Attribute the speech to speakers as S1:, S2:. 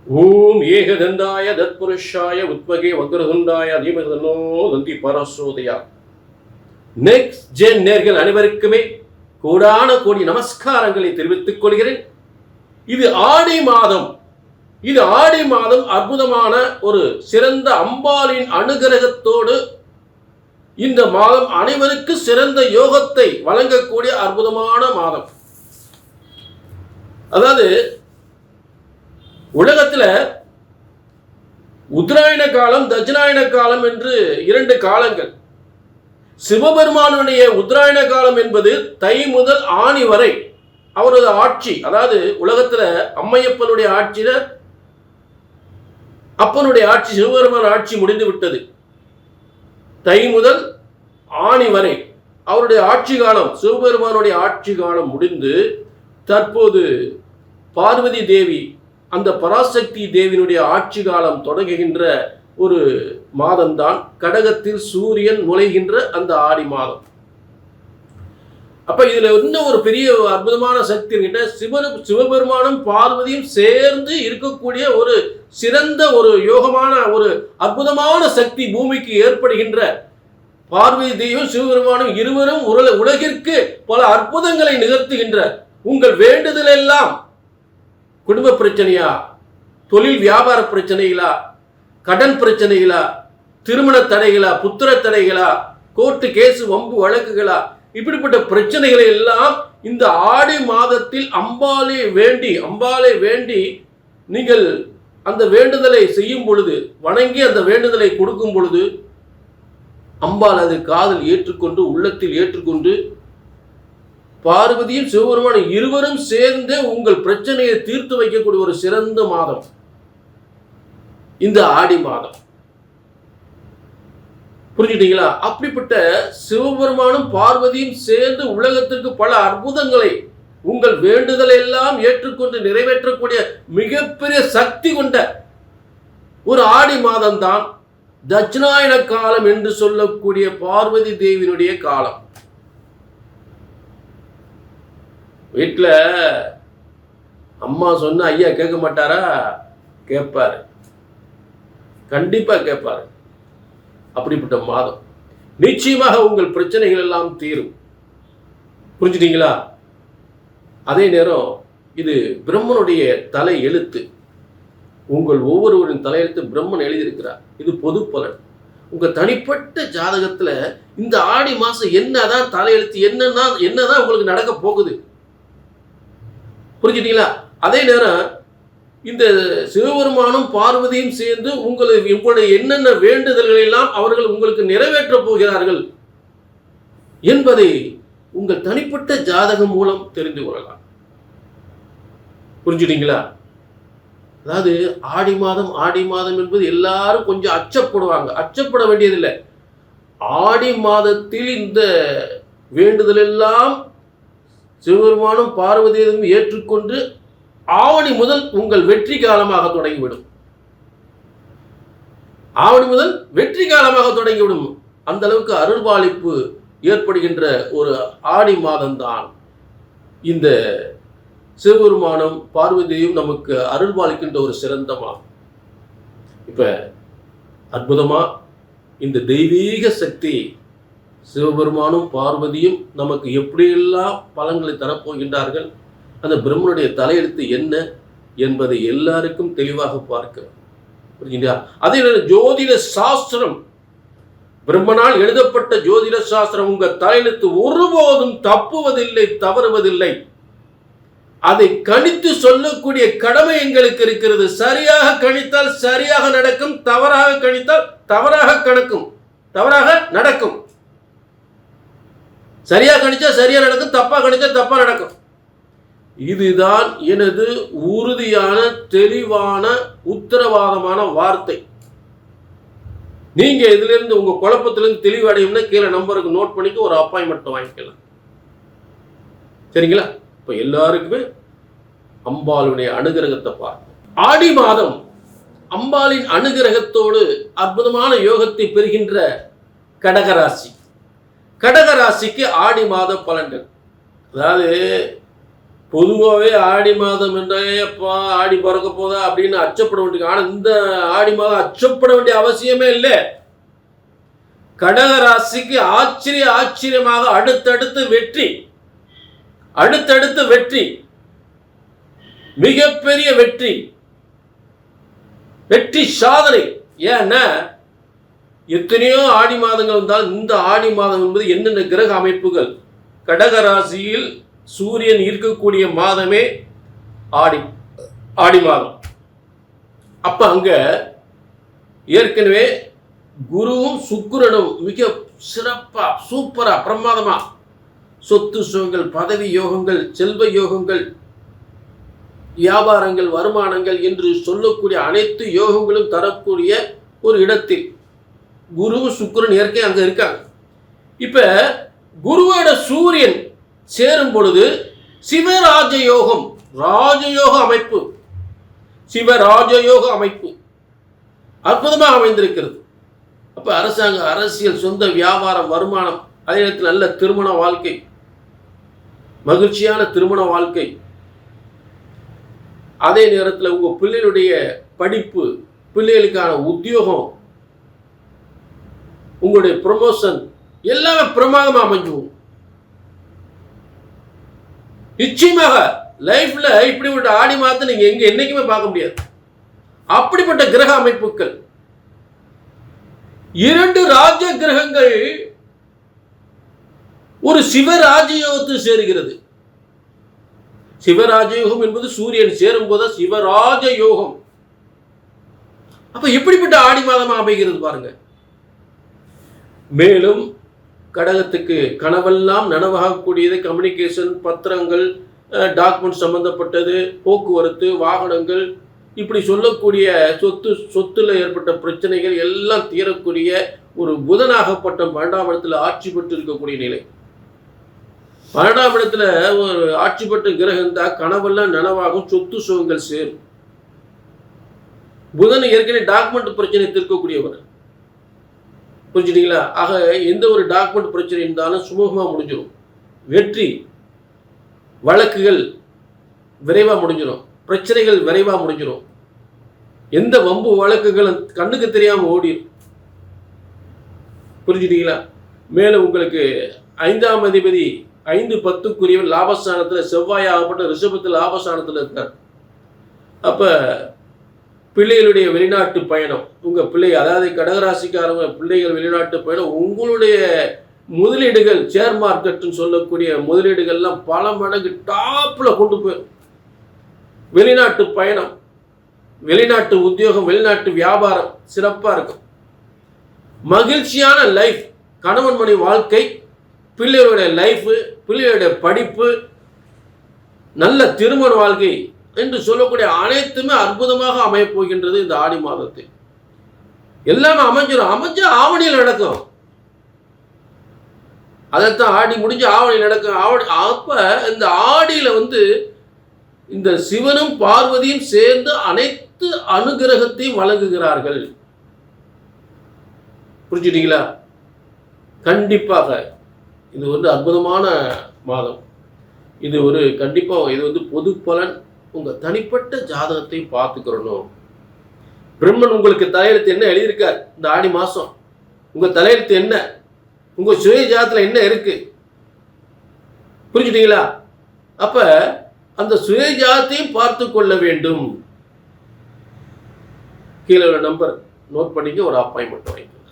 S1: ஓம் ஏகதந்தாய தத்புருஷாய உத்மகே வக்ரதுண்டாய தீமதனோ தந்தி பரசோதயா. Next gen நேர்கள் அனைவருக்குமே கோடான கோடி நமஸ்காரங்களை தெரிவித்துக் கொள்கிறேன். இது ஆடி மாதம். இது ஆடி மாதம் அற்புதமான ஒரு சிறந்த அம்பாளின் அனுகிரகத்தோடு இந்த மாதம் அனைவருக்கு சிறந்த யோகத்தை வழங்கக்கூடிய அற்புதமான மாதம். அதாவது உலகத்தில் உத்தராயண காலம், தட்சிணாயன காலம் என்று இரண்டு காலங்கள். சிவபெருமானுடைய உத்தராயண காலம் என்பது தை முதல் ஆணி வரை அவரது ஆட்சி. அதாவது உலகத்தில் அம்மையப்பனுடைய ஆட்சியில அப்பனுடைய ஆட்சி, சிவபெருமான ஆட்சி முடிந்து விட்டது. தை முதல் ஆணி வரை அவருடைய ஆட்சி காலம், சிவபெருமானுடைய ஆட்சி காலம் முடிந்து தற்போது பார்வதி தேவி, அந்த பராசக்தி தேவியினுடைய ஆட்சி காலம் தொடங்குகின்ற ஒரு மாதம்தான் கடகத்தில் சூரியன் நுழைகின்ற அந்த ஆடி மாதம். அப்ப இதுல இன்னும் ஒரு பெரிய அற்புதமான சக்தி கிட்ட சிவபெருமானும் பார்வதியும் சேர்ந்து இருக்கக்கூடிய ஒரு சிறந்த ஒரு யோகமான ஒரு அற்புதமான சக்தி பூமிக்கு ஏற்படுகின்ற பார்வதி தேவியும் சிவபெருமானும் இருவரும் உலகிற்கு பல அற்புதங்களை நிகழ்த்துகின்ற உங்கள் வேண்டுதல் எல்லாம் குடும்ப பிரச்சனையா, தொழில் வியாபார பிரச்சனைகளா, கடன் பிரச்சனைகளா, திருமண தடைகளா, புத்திர தடைகளா, கோர்ட்டு கேஸ் வம்பு வழக்குகளா, இப்படிப்பட்ட பிரச்சனைகளை எல்லாம் இந்த ஆடி மாதத்தில் அம்பாளை வேண்டி நீங்கள் அந்த வேண்டுதலை செய்யும் பொழுது, வணங்கி அந்த வேண்டுதலை கொடுக்கும் பொழுது அம்பாள் அது காதில் ஏற்றுக்கொண்டு, உள்ளத்தில் ஏற்றுக்கொண்டு பார்வதியும் சிவபெருமானும் இருவரும் சேர்ந்து உங்கள் பிரச்சனையை தீர்த்து வைக்கக்கூடிய ஒரு சிறந்த மாதம் இந்த ஆடி மாதம். புரிஞ்சுட்டீங்களா? அப்படிப்பட்ட சிவபெருமானும் பார்வதியும் சேர்ந்து உலகத்திற்கு பல அற்புதங்களை, உங்கள் வேண்டுதலை எல்லாம் ஏற்றுக்கொண்டு நிறைவேற்றக்கூடிய மிகப்பெரிய சக்தி கொண்ட ஒரு ஆடி மாதம் தான் தட்சிணாயன காலம் என்று சொல்லக்கூடிய பார்வதி தேவியினுடைய காலம். வீட்டில் அம்மா சொன்ன ஐயா கேட்க மாட்டாரா? கேட்பாரு, கண்டிப்பா கேட்பாரு. அப்படிப்பட்ட மாதம். நிச்சயமாக உங்கள் பிரச்சனைகள் எல்லாம் தீரும். புரிஞ்சுட்டீங்களா? அதே நேரம் இது பிரம்மனுடைய தலை எழுத்து. உங்கள் ஒவ்வொருவரின் தலையெழுத்து பிரம்மன் எழுதியிருக்கிறார். இது பொது பலன். உங்க தனிப்பட்ட ஜாதகத்துல இந்த ஆடி மாசம் என்னதான் தலையெழுத்து, என்னதான் உங்களுக்கு நடக்க போகுது. புரிஞ்சுட்டீங்களா? அதே நேரம் இந்த சிவபெருமானும் பார்வதியும் சேர்ந்து உங்களுடைய என்னென்ன வேண்டுதல்கள் எல்லாம் அவர்கள் உங்களுக்கு நிறைவேற்ற போகிறார்கள் என்பதை உங்கள் தனிப்பட்ட ஜாதகம் மூலம் தெரிந்து கொள்ளலாம். புரிஞ்சுட்டீங்களா? அதாவது ஆடி மாதம் என்பது எல்லாரும் கொஞ்சம் அச்சப்படுவாங்க. அச்சப்பட வேண்டியதில்லை. ஆடி மாதத்தில் இந்த வேண்டுதல் எல்லாம் சிவபெருமானும் பார்வதியும் ஏற்றுக்கொண்டு ஆவணி முதல் உங்கள் வெற்றி காலமாக தொடங்கிவிடும். ஆவணி முதல் வெற்றி காலமாக தொடங்கிவிடும். அந்த அளவுக்கு அருள்பாலிப்பு ஏற்படுகின்ற ஒரு ஆடி மாதம்தான் இந்த சிவபெருமானும் பார்வதியும் நமக்கு அருள்பாலிக்கின்ற ஒரு சிறந்த மாதம். இப்ப அற்புதமா இந்த தெய்வீக சக்தி சிவபெருமானும் பார்வதியும் நமக்கு எப்படியெல்லாம் பலன்களை தரப்போகின்றார்கள், அந்த பிரம்மனுடைய தலையெழுத்து என்ன என்பதை எல்லாருக்கும் தெளிவாக பார்க்கிறோம். புரியுங்களா? அதே ஜோதிட சாஸ்திரம், பிரம்மனால் எழுதப்பட்ட ஜோதிட சாஸ்திரம் உங்க தலையெழுத்து ஒருபோதும் தப்புவதில்லை, தவறுவதில்லை. அதை கணித்து சொல்லக்கூடிய கடமை எங்களுக்கு இருக்கிறது. சரியாக கணித்தால் சரியாக நடக்கும், தவறாக கணித்தால் தவறாக நடக்கும். சரியா கணிச்சா சரியா நடக்கும், தப்பா கணிச்சா தப்பா நடக்கும். இதுதான் எனது உறுதியான தெளிவான உத்தரவாதமான வார்த்தை. நீங்க இதுல இருந்து உங்க குழப்பத்திலிருந்து தெளிவடையும்னா கீழே நம்பருக்கு நோட் பண்ணிட்டு ஒரு அப்பாயின்மெண்ட் வாங்கிக்கலாம். சரிங்களா? இப்ப எல்லாருக்குமே அம்பாளுடைய அனுகிரகத்தை பார்ப்போம். ஆடி மாதம் அம்பாளின் அனுகிரகத்தோடு அற்புதமான யோகத்தை பெறுகின்ற கடகராசி. கடகராசிக்கு ஆடி மாத பலன்கள். அதாவது பொதுவாகவே ஆடி மாதம் என்றே அப்பா ஆடி பிறக்க போதா அப்படின்னு அச்சப்பட வேண்டிய, ஆனால் இந்த ஆடி மாதம் அச்சப்பட வேண்டிய அவசியமே இல்லை. கடக ராசிக்கு ஆச்சரியமாக அடுத்தடுத்து வெற்றி, அடுத்தடுத்து வெற்றி, மிகப்பெரிய வெற்றி, வெற்றி சாதனை. ஏன்னா எத்தனையோ ஆடி மாதங்கள் வந்தால் இந்த ஆடி மாதம் என்பது என்னென்ன கிரக அமைப்புகள், கடக ராசியில் சூரியன் இருக்கக்கூடிய மாதமே ஆடி மாதம். அப்ப அங்க ஏற்கனவே குருவும் சுக்கிரனும் மிக சிறப்பா சூப்பரா பிரமாதமா சொத்து சுகங்கள், பதவி யோகங்கள், செல்வ யோகங்கள், வியாபாரங்கள், வருமானங்கள் என்று சொல்லக்கூடிய அனைத்து யோகங்களும் தரக்கூடிய ஒரு இடத்தில் குருவும் சுக்கிரன் இயற்கை அங்க இருக்காங்க. இப்ப குருவோட சூரியன் சேரும் பொழுது சிவராஜயோகம், ராஜயோக அமைப்பு, சிவராஜயோக அமைப்பு அற்புதமாக அமைந்திருக்கிறது. அப்ப அரசாங்க, அரசியல், சொந்த வியாபாரம், வருமானம், அதே நேரத்தில் நல்ல திருமண வாழ்க்கை, மகிழ்ச்சியான திருமண வாழ்க்கை, அதே நேரத்தில் உங்க பிள்ளைகளுடைய படிப்பு, பிள்ளைகளுக்கான உத்தியோகம், உங்களுடைய ப்ரமோஷன் எல்லாமே பிரமாதமாக அமைஞ்சுவோம். நிச்சயமாக லைஃப்ல இப்படிப்பட்ட ஆடி மாதத்தை நீங்க எங்க என்னைக்குமே பார்க்க முடியாது. அப்படிப்பட்ட கிரக அமைப்புகள், 2 ராஜ கிரகங்கள் ஒரு சிவராஜயோகத்தில் சேருகிறது. சிவராஜயோகம் என்பது சூரியன் சேரும் போது சிவராஜ யோகம். அப்ப எப்படிப்பட்ட ஆடி மாதமா அமைகிறது பாருங்க. மேலும் கடகத்துக்கு கனவெல்லாம் நனவாகக்கூடியது கம்யூனிகேஷன், பத்திரங்கள், டாக்குமெண்ட் சம்பந்தப்பட்டது, போக்குவரத்து, வாகனங்கள், இப்படி சொல்லக்கூடிய சொத்துல ஏற்பட்ட பிரச்சனைகள் எல்லாம் தீரக்கூடிய ஒரு புதனாகப்பட்ட 12ஆம் இடத்துல ஆட்சி பெற்று இருக்கக்கூடிய நிலை. 12ஆம் இடத்துல ஒரு ஆட்சி பெற்ற கிரகம் இருந்தால் கனவெல்லாம் நனவாகும், சொத்து சுகங்கள் சேரும். புதன் ஏற்கனவே டாக்குமெண்ட் பிரச்சனை தீர்க்கக்கூடியவர், புரிஞ்சுட்டீங்களா? ஆக எந்த ஒரு டாக்குமெண்ட் பிரச்சனை இருந்தாலும் சுமூகமாக முடிஞ்சிடும். வெற்றி, வழக்குகள் விரைவாக முடிஞ்சிடும், பிரச்சனைகள் விரைவாக முடிஞ்சிடும். எந்த வம்பு வழக்குகள் கண்ணுக்கு தெரியாமல் ஓடிடும், புரிஞ்சுட்டீங்களா? மேலும் உங்களுக்கு 5ஆம் அதிபதி 5-10 லாபஸ்தானத்தில் செவ்வாய் ஆகப்பட்ட ரிஷபத்தில் லாபஸ்தானத்தில் இருக்கார். அப்போ பிள்ளைகளுடைய வெளிநாட்டு பயணம், உங்கள் பிள்ளை, அதாவது கடகராசிக்காரங்க பிள்ளைகள் வெளிநாட்டு பயணம், உங்களுடைய முதலீடுகள், ஷேர் மார்க்கெட்டுன்னு சொல்லக்கூடிய முதலீடுகள்லாம் பல மடங்கு டாப்பில் கொண்டு போய் வெளிநாட்டு பயணம், வெளிநாட்டு உத்தியோகம், வெளிநாட்டு வியாபாரம் சிறப்பாக இருக்கும். மகிழ்ச்சியான லைஃப், கணவன் மனைவி வாழ்க்கை, பிள்ளைகளுடைய லைஃபு, பிள்ளைகளுடைய படிப்பு, நல்ல திருமண வாழ்க்கை என்று சொல்லக்கூடிய அனைத்துமே அற்புதமாக அமைய போகின்றது. இந்த ஆடி மாதத்தில் எல்லாமே அமைஞ்ச ஆவணியில் நடக்கும். அதைத்தான் ஆடி முடிஞ்சு ஆவணியில் நடக்கும். அப்ப இந்த ஆடியில இந்த சிவனும் பார்வதியும் சேர்ந்து அனைத்து அனுகிரகத்தையும் வழங்குகிறார்கள். புரிஞ்சுட்டீங்களா? கண்டிப்பாக இது அற்புதமான மாதம். இது கண்டிப்பாக இது பொது பலன். உங்க தனிப்பட்ட ஜாதகத்தை பார்த்துக்கிறணும். பிரம்மன் உங்களுக்கு தலையெழுத்து என்ன எழுதியிருக்கார் இந்த ஆடி மாசம், உங்க தலையெழுத்து என்ன, உங்க சுய ஜாதகத்துல என்ன இருக்கு, புரிஞ்சுட்டீங்களா? அப்ப அந்த சுய ஜாதகத்தையும் பார்த்து கொள்ள வேண்டும். கீழே நம்பர் நோட் பண்ணிக்க, ஒரு அப்பாயின்மெண்ட் வாங்கி.